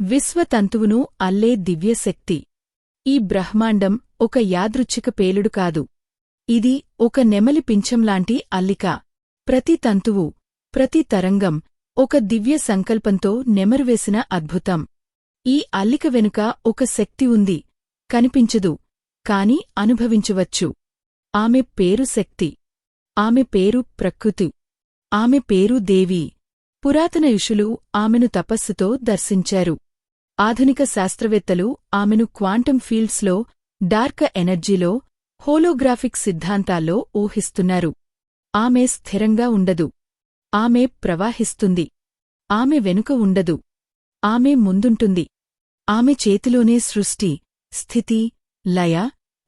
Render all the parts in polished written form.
విశ్వతంతువును అల్లే దివ్యశక్తి. ఈ బ్రహ్మాండం ఒక యాదృచ్ఛిక పేలుడు కాదు. ఇది ఒక నెమలి పింఛంలాంటి అల్లిక. ప్రతి తంతువు, ప్రతి తరంగం ఒక దివ్య సంకల్పంతో నెమరువేసిన అద్భుతం. ఈ అల్లిక వెనుక ఒక శక్తి ఉంది. కనిపించదు, కాని అనుభవించవచ్చు. ఆమె పేరు శక్తి. ఆమె పేరు ప్రకృతి. ఆమె పేరు దేవి. పురాతన ఋషులు ఆమెను తపస్సుతో దర్శించారు. ఆధునిక శాస్త్రవేత్తలు ఆమెను క్వాంటం ఫీల్డ్స్లో, డార్క్ ఎనర్జీలో, హోలోగ్రాఫిక్ సిద్ధాంతాల్లో ఊహిస్తున్నారు. ఆమె స్థిరంగా ఉండదు. ఆమె ప్రవాహిస్తుంది. ఆమె వెనుక ఉండదు. ఆమె ముందుంటుంది. ఆమె చేతిలోనే సృష్టి, స్థితి, లయ,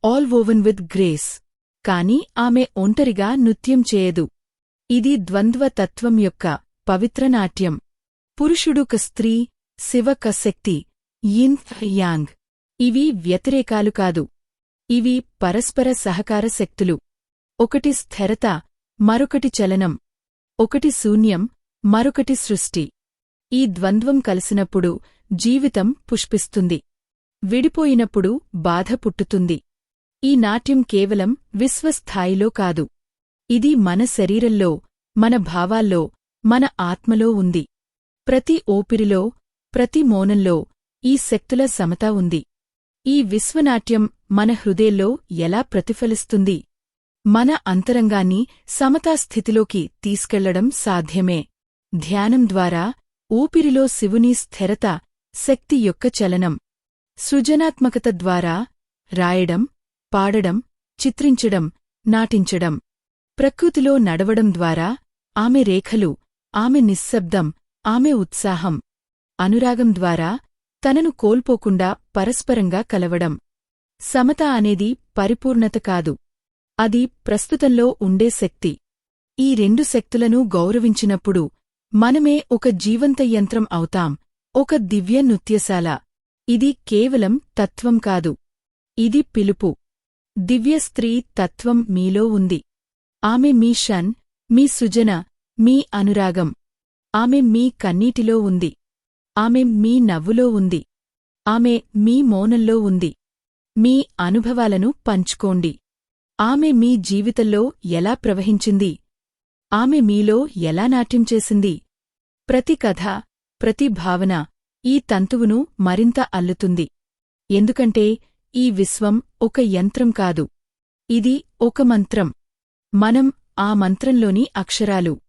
ఆల్ వోవెన్ విత్ గ్రేస్. కాని ఆమె ఒంటరిగా నృత్యం చేయదు. ఇది ద్వంద్వ తత్వం యొక్క పవిత్ర నాట్యం. పురుషుడుక స్త్రీ, శివక శక్తి, యిన్ యాంగ్. ఇవి వ్యతిరేకాలు కాదు. ఇవి పరస్పర సహకార శక్తులు. ఒకటి స్థిరత, మరొకటి చలనం. ఒకటి శూన్యం, మరొకటి సృష్టి. ఈ ద్వంద్వం కలిసినప్పుడు జీవితం పుష్పిస్తుంది. విడిపోయినప్పుడు బాధ పుట్టుతుంది. ఈ నాట్యం కేవలం విశ్వస్థాయిలో కాదు. ఇది మన శరీరంలో, మన భావాల్లో, మన ఆత్మలో ఉంది. ప్రతి ఊపిరిలో, ప్రతి మౌనంలో ఈ శక్తుల సమత ఉంది. ఈ విశ్వనాట్యం మన హృదయంలో ఎలా ప్రతిఫలిస్తుంది? మన అంతరంగాన్ని సమతాస్థితిలోకి తీసుకెళ్లడం సాధ్యమే. ధ్యానం ద్వారా, ఊపిరిలో శివుని స్థిరత, శక్తి యొక్క చలనం. సృజనాత్మకత ద్వారా, రాయడం, పాడడం, చిత్రించడం, నాటించడం. ప్రకృతిలో నడవడం ద్వారా, ఆమె రేఖలు, ఆమె నిశ్శబ్దం, ఆమె ఉత్సాహం. అనురాగం ద్వారా, తనను కోల్పోకుండా పరస్పరంగా కలవడం. సమత అనేది పరిపూర్ణత కాదు. అది ప్రస్తుతంలో ఉండే శక్తి. ఈ రెండు శక్తులను గౌరవించినప్పుడు మనమే ఒక జీవంత యంత్రం అవుతాం, ఒక దివ్య నృత్యశాల. ఇది కేవలం తత్వం కాదు. ఇది పిలుపు. దివ్య స్త్రీ తత్వం మీలో ఉంది. ఆమె మీ షన్, మీ సృజన, మీ అనురాగం. ఆమె మీ కన్నీటిలో ఉంది. ఆమె మీ నవ్వులో ఉంది. ఆమె మీ మౌనంలో ఉంది. మీ అనుభవాలను పంచుకోండి. ఆమె మీ జీవితంలో ఎలా ప్రవహించింది? ఆమె మీలో ఎలా నాట్యం చేసింది? ప్రతి కథ, ప్రతి భావన ఈ తంతువును మరింత అల్లుతుంది. ఎందుకంటే ఈ విశ్వం ఒక యంత్రం కాదు. ఇది ఒక మంత్రం. మనం ఆ మంత్రంలోని అక్షరాలు.